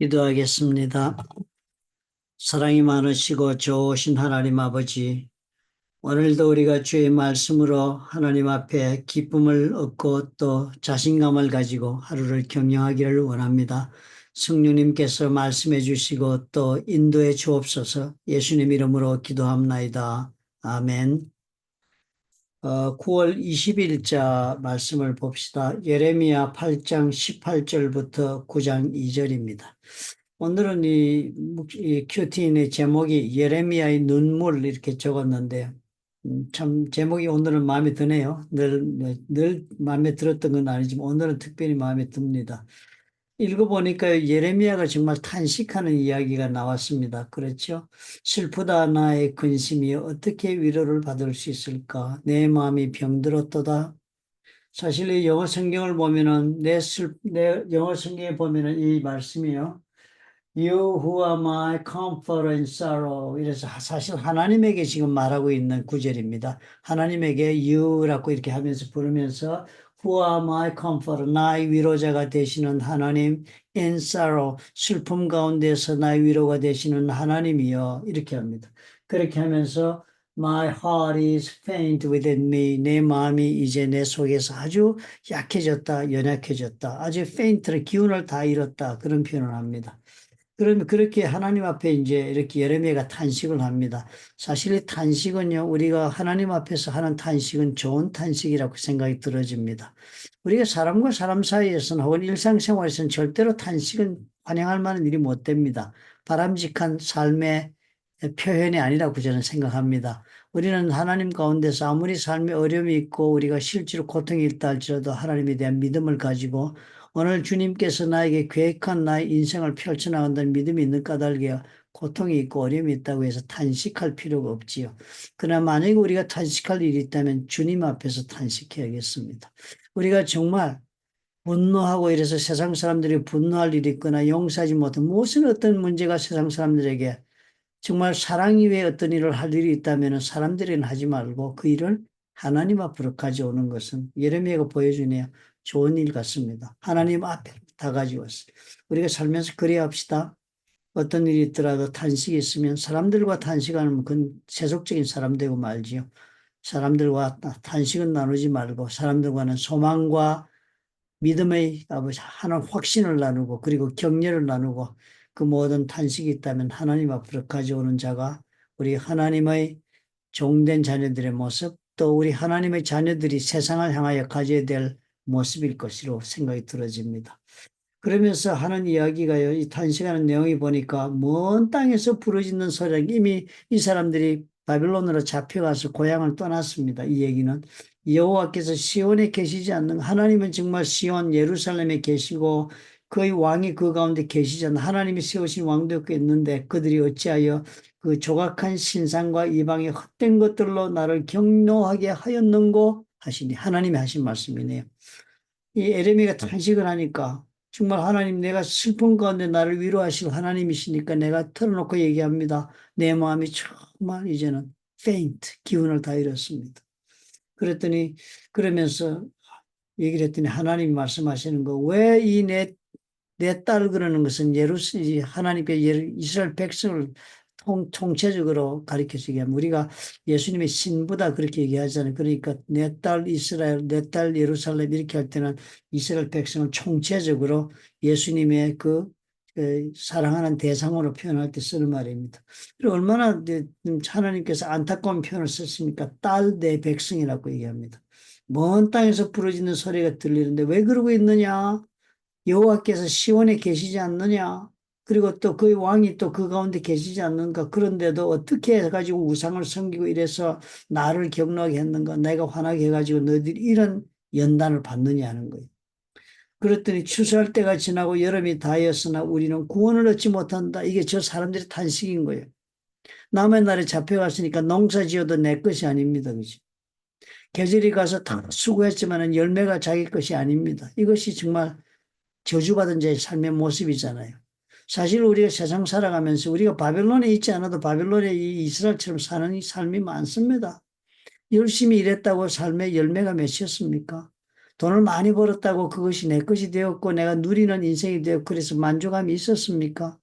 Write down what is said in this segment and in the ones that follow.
기도하겠습니다. 사랑이 많으시고 좋으신 하나님 아버지, 오늘도 우리가 주의 말씀으로 하나님 앞에 기쁨을 얻고 또 자신감을 가지고 하루를 경영하기를 원합니다. 성령님께서 말씀해 주시고 또 인도해 주옵소서. 예수님 이름으로 기도합나이다. 아멘. 9월 20일자 말씀을 봅시다. 예레미야 8장 18절부터 9장 2절입니다. 오늘은 이 큐티인의 제목이 예레미야의 눈물 이렇게 적었는데, 참 제목이 오늘은 마음에 드네요. 늘 마음에 들었던 건 아니지만 오늘은 특별히 마음에 듭니다. 읽어보니까 예레미야가 정말 탄식하는 이야기가 나왔습니다. 그렇죠? 슬프다 나의 근심이 어떻게 위로를 받을 수 있을까? 내 마음이 병들었도다. 사실 이 영어 성경을 보면은 내 영어 성경에 보면은 이 말씀이요. You who are my comfort in sorrow. 이래서 사실 하나님에게 지금 말하고 있는 구절입니다. 하나님에게 you라고 이렇게 하면서 부르면서 who are my comfort. 나의 위로자가 되시는 하나님 in sorrow. 슬픔 가운데서 나의 위로가 되시는 하나님이여. 이렇게 합니다. 그렇게 하면서 my heart is faint within me. 내 마음이 이제 내 속에서 아주 약해졌다, 연약해졌다. 아주 faint를 기운을 다 잃었다. 그런 표현을 합니다. 그러면 그렇게 하나님 앞에 이제 이렇게 예레미야가 탄식을 합니다. 사실 이 탄식은요, 우리가 하나님 앞에서 하는 탄식은 좋은 탄식이라고 생각이 들어집니다. 우리가 사람과 사람 사이에서는 혹은 일상생활에서는 절대로 탄식은 환영할 만한 일이 못 됩니다. 바람직한 삶의 표현이 아니라고 저는 생각합니다. 우리는 하나님 가운데서 아무리 삶에 어려움이 있고 우리가 실제로 고통이 있다 할지라도 하나님에 대한 믿음을 가지고 오늘 주님께서 나에게 계획한 나의 인생을 펼쳐나간다는 믿음이 있는 까닭에 고통이 있고 어려움이 있다고 해서 탄식할 필요가 없지요. 그러나 만약에 우리가 탄식할 일이 있다면 주님 앞에서 탄식해야겠습니다. 우리가 정말 분노하고 이래서 세상 사람들이 분노할 일이 있거나 용서하지 못한 무슨 어떤 문제가 세상 사람들에게 정말 사랑 이외에 어떤 일을 할 일이 있다면 사람들에게는 하지 말고 그 일을 하나님 앞으로 가져오는 것은 예레미야가 보여주네요. 좋은 일 같습니다. 하나님 앞에 다 가져왔어요. 우리가 살면서 그래야 합시다. 어떤 일이 있더라도 탄식이 있으면 사람들과 탄식하면 그건 세속적인 사람 되고 말지요. 사람들과 탄식은 나누지 말고 사람들과는 소망과 믿음의 하나님 확신을 나누고 그리고 격려를 나누고 그 모든 탄식이 있다면 하나님 앞으로 가져오는 자가 우리 하나님의 종된 자녀들의 모습 또 우리 하나님의 자녀들이 세상을 향하여 가져야 될 모습일 것으로 생각이 들어집니다. 그러면서 하는 이야기가요, 이 탄식하는 내용이 보니까 먼 땅에서 부르짖는 소리가 이미 이 사람들이 바빌론으로 잡혀가서 고향을 떠났습니다. 이 얘기는 여호와께서 시온에 계시지 않는 하나님은 정말 시온 예루살렘에 계시고 그의 왕이 그 가운데 계시지 않는 하나님이 세우신 왕도 있는데 그들이 어찌하여 그 조각한 신상과 이방의 헛된 것들로 나를 경노하게 하였는고 하시니 하나님이 하신 말씀이네요. 이 에레미가 탄식을 하니까 정말 하나님 내가 슬픈 가운데 나를 위로하실 하나님이시니까 내가 털어놓고 얘기합니다. 내 마음이 정말 이제는 faint, 기운을 다 잃었습니다. 그랬더니 그러면서 얘기를 했더니 하나님이 말씀하시는 거 왜 이 내 딸 그러는 것은 하나님께 이스라엘 백성을 총체적으로 가르쳐서 얘기하면 우리가 예수님의 신부다 그렇게 얘기하잖아요. 그러니까 내 딸 이스라엘, 내 딸 예루살렘 이렇게 할 때는 이스라엘 백성을 총체적으로 예수님의 사랑하는 대상으로 표현할 때 쓰는 말입니다. 그리고 얼마나 하나님께서 안타까운 표현을 썼습니까? 딸 내 백성이라고 얘기합니다. 먼 땅에서 부르짖는 소리가 들리는데 왜 그러고 있느냐? 여호와께서 시온에 계시지 않느냐? 그리고 또 그 왕이 또 그 가운데 계시지 않는가? 그런데도 어떻게 해가지고 우상을 섬기고 이래서 나를 격노하게 했는가? 내가 화나게 해가지고 너희들이 이런 연단을 받느냐 하는 거예요. 그랬더니 추수할 때가 지나고 여름이 다하였으나 우리는 구원을 얻지 못한다. 이게 저 사람들의 탄식인 거예요. 남의 날에 잡혀갔으니까 농사 지어도 내 것이 아닙니다. 그죠? 계절이 가서 다 수고했지만 열매가 자기 것이 아닙니다. 이것이 정말 저주받은 자의 삶의 모습이잖아요. 사실 우리가 세상 살아가면서 우리가 바벨론에 있지 않아도 바벨론에 이 이스라엘처럼 사는 삶이 많습니다. 열심히 일했다고 삶의 열매가 맺혔습니까? 돈을 많이 벌었다고 그것이 내 것이 되었고 내가 누리는 인생이 되었고 그래서 만족감이 있었습니까?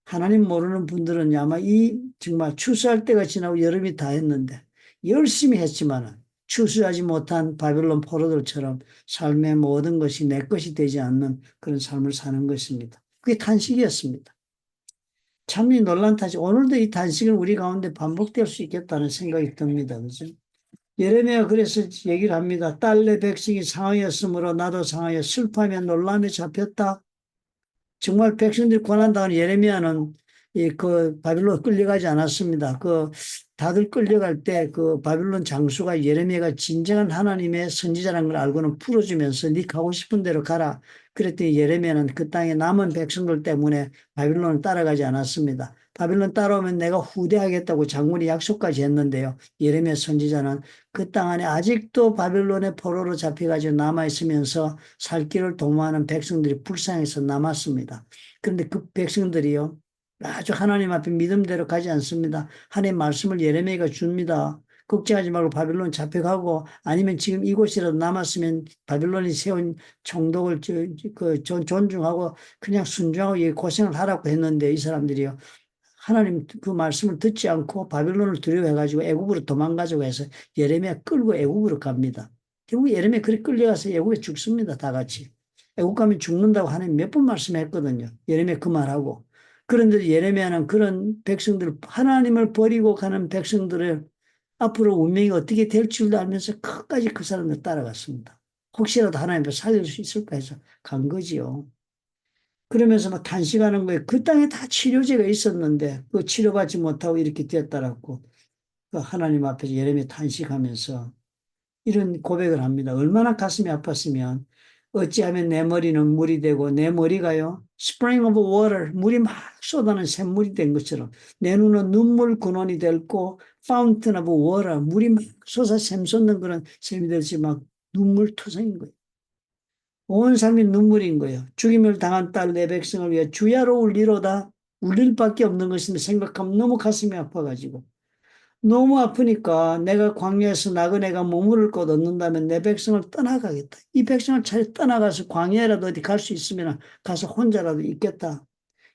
하나님 모르는 분들은 아마 이 정말 추수할 때가 지나고 여름이 다 했는데 열심히 했지만은 추수하지 못한 바벨론 포로들처럼 삶의 모든 것이 내 것이 되지 않는 그런 삶을 사는 것입니다. 그게 탄식이었습니다. 참 이 놀란 탄식. 오늘도 이 탄식은 우리 가운데 반복될 수 있겠다는 생각이 듭니다. 그죠? 예레미야 그래서 얘기를 합니다. 딸 내 백성이 상하였으므로 나도 상하여 슬퍼하며 놀람에 잡혔다. 정말 백성들이 고난당한 예레미야는 그 바빌론 끌려가지 않았습니다. 그 다들 끌려갈 때 그 바빌론 장수가 예레미야가 진정한 하나님의 선지자라는 걸 알고는 풀어주면서 네 가고 싶은 대로 가라. 그랬더니 예레미야는 그 땅에 남은 백성들 때문에 바빌론을 따라가지 않았습니다. 바빌론 따라오면 내가 후대하겠다고 장군이 약속까지 했는데요. 예레미야 선지자는 그 땅 안에 아직도 바빌론의 포로로 잡혀가지고 남아있으면서 살 길을 도모하는 백성들이 불쌍해서 남았습니다. 그런데 그 백성들이요. 아주 하나님 앞에 믿음대로 가지 않습니다. 하나님 말씀을 예레미야가 줍니다. 걱정하지 말고 바빌론 잡혀가고 아니면 지금 이곳이라도 남았으면 바빌론이 세운 총독을 존중하고 그냥 순종하고 고생을 하라고 했는데 이 사람들이요. 하나님 그 말씀을 듣지 않고 바빌론을 두려워해가지고 애굽으로 도망가자고 해서 예레미야 끌고 애굽으로 갑니다. 결국 예레미야 그리 끌려가서 애굽에 죽습니다. 다 같이. 애굽 가면 죽는다고 하나님 몇 번 말씀했거든요. 예레미야 그 말하고. 그런데 예레미야는 그런 백성들, 하나님을 버리고 가는 백성들을 앞으로 운명이 어떻게 될 줄도 알면서 끝까지 그 사람들 따라갔습니다. 혹시라도 하나님을 살릴 수 있을까 해서 간 거지요. 그러면서 막 탄식하는 거예요. 그 땅에 다 치료제가 있었는데 그 치료받지 못하고 이렇게 됐다라고 그 하나님 앞에서 예레미야 탄식하면서 이런 고백을 합니다. 얼마나 가슴이 아팠으면 어찌하면 내 머리는 물이 되고 내 머리가요 spring of water 물이 막 쏟아는 샘물이 된 것처럼 내 눈은 눈물 근원이 됐고 fountain of water 물이 막 쏟아 샘솟는 그런 샘이 되듯이 막 눈물 투성인 거예요. 온 삶이 눈물인 거예요. 죽임을 당한 딸 내 백성을 위해 주야로 울리로다. 울릴 밖에 없는 것인데 생각하면 너무 가슴이 아파가지고. 너무 아프니까 내가 광야에서 나그네가 머무를 곳 얻는다면 내 백성을 떠나가겠다. 이 백성을 차라리 떠나가서 광야라도 어디 갈 수 있으면 가서 혼자라도 있겠다.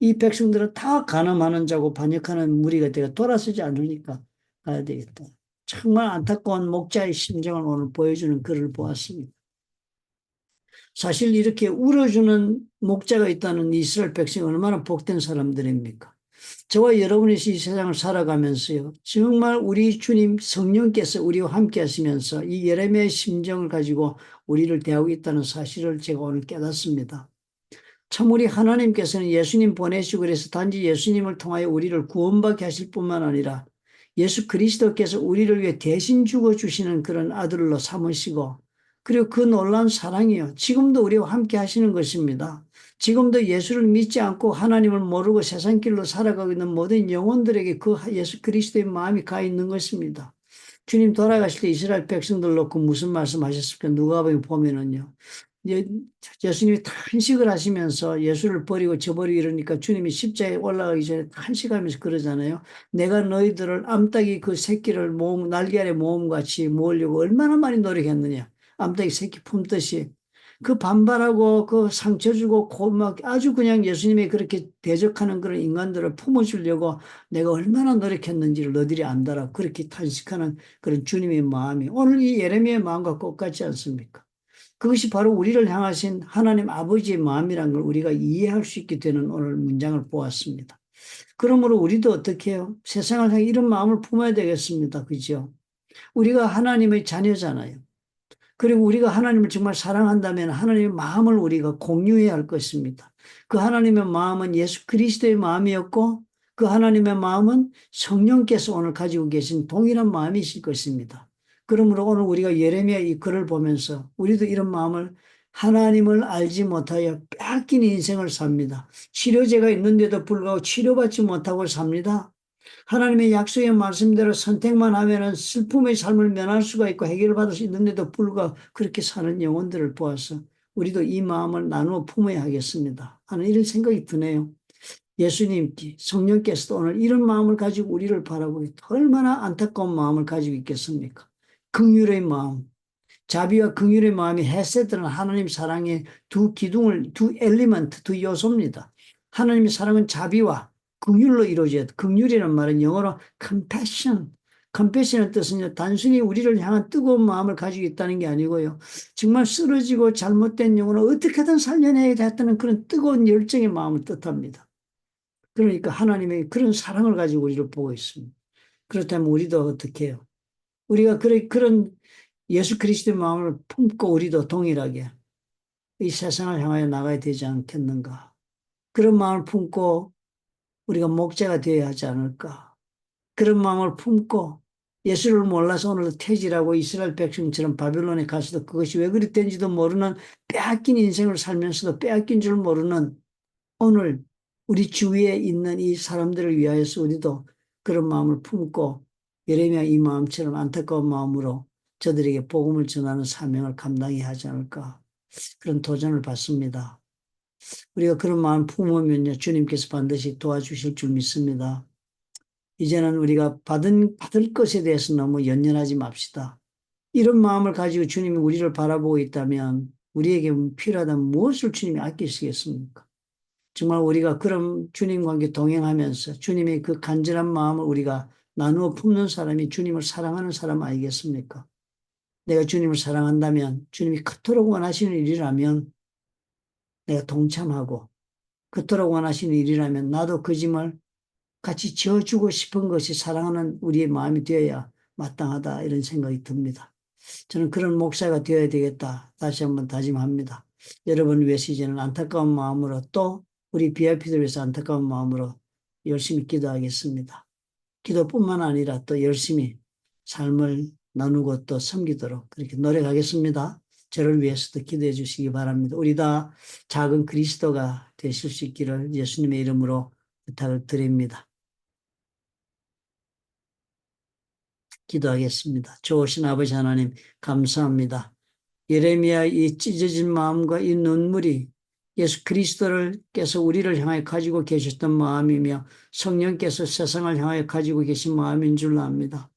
이 백성들은 다 간음하는 자고 반역하는 무리가 되어 돌아서지 않으니까 가야 되겠다. 정말 안타까운 목자의 심정을 오늘 보여주는 글을 보았습니다. 사실 이렇게 울어주는 목자가 있다는 이스라엘 백성이 얼마나 복된 사람들입니까? 저와 여러분이 이 세상을 살아가면서요. 정말 우리 주님 성령께서 우리와 함께 하시면서 이 예레미야의 심정을 가지고 우리를 대하고 있다는 사실을 제가 오늘 깨닫습니다. 참 우리 하나님께서는 예수님 보내시고 그래서 단지 예수님을 통하여 우리를 구원받게 하실 뿐만 아니라 예수 그리스도께서 우리를 위해 대신 죽어주시는 그런 아들로 삼으시고 그리고 그 놀라운 사랑이요. 지금도 우리와 함께 하시는 것입니다. 지금도 예수를 믿지 않고 하나님을 모르고 세상 길로 살아가고 있는 모든 영혼들에게 그 예수 그리스도의 마음이 가 있는 것입니다. 주님 돌아가실 때 이스라엘 백성들 놓고 무슨 말씀하셨을까? 누가복음 보면은요. 예, 예수님이 탄식을 하시면서 예수를 버리고 저버리고 이러니까 주님이 십자가에 올라가기 전에 탄식하면서 그러잖아요. 내가 너희들을 암탉이 그 새끼를 모음, 날개 아래 모음같이 모으려고 얼마나 많이 노력했느냐. 암탉이 새끼 품듯이. 그 반발하고 그 상처 주고 막 아주 그냥 예수님이 그렇게 대적하는 그런 인간들을 품어주려고 내가 얼마나 노력했는지를 너희들이 안다라고 그렇게 탄식하는 그런 주님의 마음이 오늘 이 예레미야의 마음과 똑같지 않습니까? 그것이 바로 우리를 향하신 하나님 아버지의 마음이란 걸 우리가 이해할 수 있게 되는 오늘 문장을 보았습니다. 그러므로 우리도 어떻게 해요? 세상을 향해 이런 마음을 품어야 되겠습니다. 그죠? 우리가 하나님의 자녀잖아요. 그리고 우리가 하나님을 정말 사랑한다면 하나님의 마음을 우리가 공유해야 할 것입니다. 그 하나님의 마음은 예수 그리스도의 마음이었고 그 하나님의 마음은 성령께서 오늘 가지고 계신 동일한 마음이실 것입니다. 그러므로 오늘 우리가 예레미야 이 글을 보면서 우리도 이런 마음을 하나님을 알지 못하여 빼앗긴 인생을 삽니다. 치료제가 있는데도 불구하고 치료받지 못하고 삽니다. 하나님의 약속의 말씀대로 선택만 하면은 슬픔의 삶을 면할 수가 있고 해결받을 수 있는데도 불구하고 그렇게 사는 영혼들을 보아서 우리도 이 마음을 나누어 품어야 하겠습니다. 하는 이런 생각이 드네요. 예수님께 성령께서도 오늘 이런 마음을 가지고 우리를 바라보니 얼마나 안타까운 마음을 가지고 있겠습니까? 긍휼의 마음, 자비와 긍휼의 마음이 헤세드는 하나님 사랑의 두 기둥을, 두 엘리먼트, 두 요소입니다. 하나님의 사랑은 자비와 긍휼로 이루어져요. 긍휼이라는 말은 영어로 compassion. compassion의 뜻은요, 단순히 우리를 향한 뜨거운 마음을 가지고 있다는 게 아니고요. 정말 쓰러지고 잘못된 영혼을 어떻게든 살려내야 됐다는 그런 뜨거운 열정의 마음을 뜻합니다. 그러니까 하나님의 그런 사랑을 가지고 우리를 보고 있습니다. 그렇다면 우리도 어떻게 해요? 우리가 그런 예수 그리스도의 마음을 품고 우리도 동일하게 이 세상을 향하여 나가야 되지 않겠는가? 그런 마음을 품고 우리가 목자가 되어야 하지 않을까? 그런 마음을 품고 예수를 몰라서 오늘도 퇴질하고 이스라엘 백성처럼 바빌론에 가서도 그것이 왜 그랬던지도 모르는 빼앗긴 인생을 살면서도 빼앗긴 줄 모르는 오늘 우리 주위에 있는 이 사람들을 위하여서 우리도 그런 마음을 품고 예레미야 이 마음처럼 안타까운 마음으로 저들에게 복음을 전하는 사명을 감당해야 하지 않을까? 그런 도전을 받습니다. 우리가 그런 마음 품으면요, 주님께서 반드시 도와주실 줄 믿습니다. 이제는 우리가 받을 것에 대해서 너무 연연하지 맙시다. 이런 마음을 가지고 주님이 우리를 바라보고 있다면 우리에게 필요하다면 무엇을 주님이 아끼시겠습니까? 정말 우리가 그런 주님과 함께 동행하면서 주님의 그 간절한 마음을 우리가 나누어 품는 사람이 주님을 사랑하는 사람 아니겠습니까? 내가 주님을 사랑한다면 주님이 그토록 원하시는 일이라면 내가 동참하고 그토록 원하시는 일이라면 나도 그 짐을 같이 지어주고 싶은 것이 사랑하는 우리의 마음이 되어야 마땅하다 이런 생각이 듭니다. 저는 그런 목사가 되어야 되겠다 다시 한번 다짐합니다. 여러분 위해서 이제는 안타까운 마음으로 또 우리 BIP들 위해서 안타까운 마음으로 열심히 기도하겠습니다. 기도뿐만 아니라 또 열심히 삶을 나누고 또 섬기도록 그렇게 노력하겠습니다. 저를 위해서도 기도해 주시기 바랍니다. 우리 다 작은 그리스도가 되실 수 있기를 예수님의 이름으로 부탁을 드립니다. 기도하겠습니다. 좋으신 아버지 하나님 감사합니다. 예레미야 이 찢어진 마음과 이 눈물이 예수 그리스도를께서 우리를 향하여 가지고 계셨던 마음이며 성령께서 세상을 향하여 가지고 계신 마음인 줄 압니다.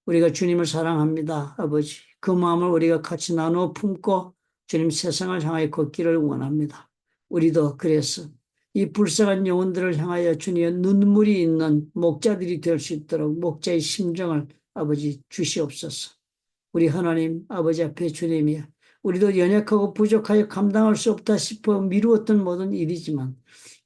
우리가 주님을 사랑합니다. 아버지 그 마음을 우리가 같이 나누어 품고 주님 세상을 향하여 걷기를 원합니다. 우리도 그래서 이 불쌍한 영혼들을 향하여 주님의 눈물이 있는 목자들이 될 수 있도록 목자의 심정을 아버지 주시옵소서. 우리 하나님 아버지 앞에 주님이야. 우리도 연약하고 부족하여 감당할 수 없다 싶어 미루었던 모든 일이지만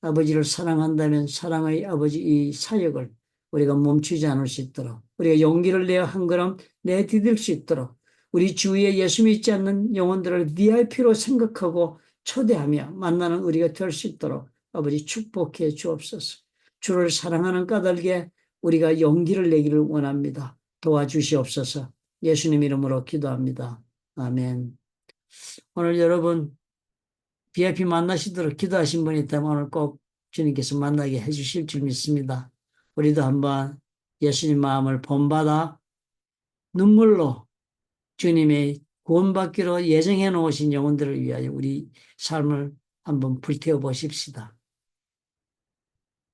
아버지를 사랑한다면 사랑의 아버지 이 사역을 우리가 멈추지 않을 수 있도록 우리가 용기를 내어 한 걸음 내디딜 수 있도록 우리 주위에 예수 믿지 않는 영혼들을 VIP로 생각하고 초대하며 만나는 우리가 될 수 있도록 아버지 축복해 주옵소서. 주를 사랑하는 까닭에 우리가 용기를 내기를 원합니다. 도와주시옵소서. 예수님 이름으로 기도합니다. 아멘. 오늘 여러분 VIP 만나시도록 기도하신 분이 있다면 오늘 꼭 주님께서 만나게 해주실 줄 믿습니다. 우리도 한번 예수님 마음을 본받아 눈물로 주님의 구원받기로 예정해 놓으신 영혼들을 위하여 우리 삶을 한번 불태워 보십시다.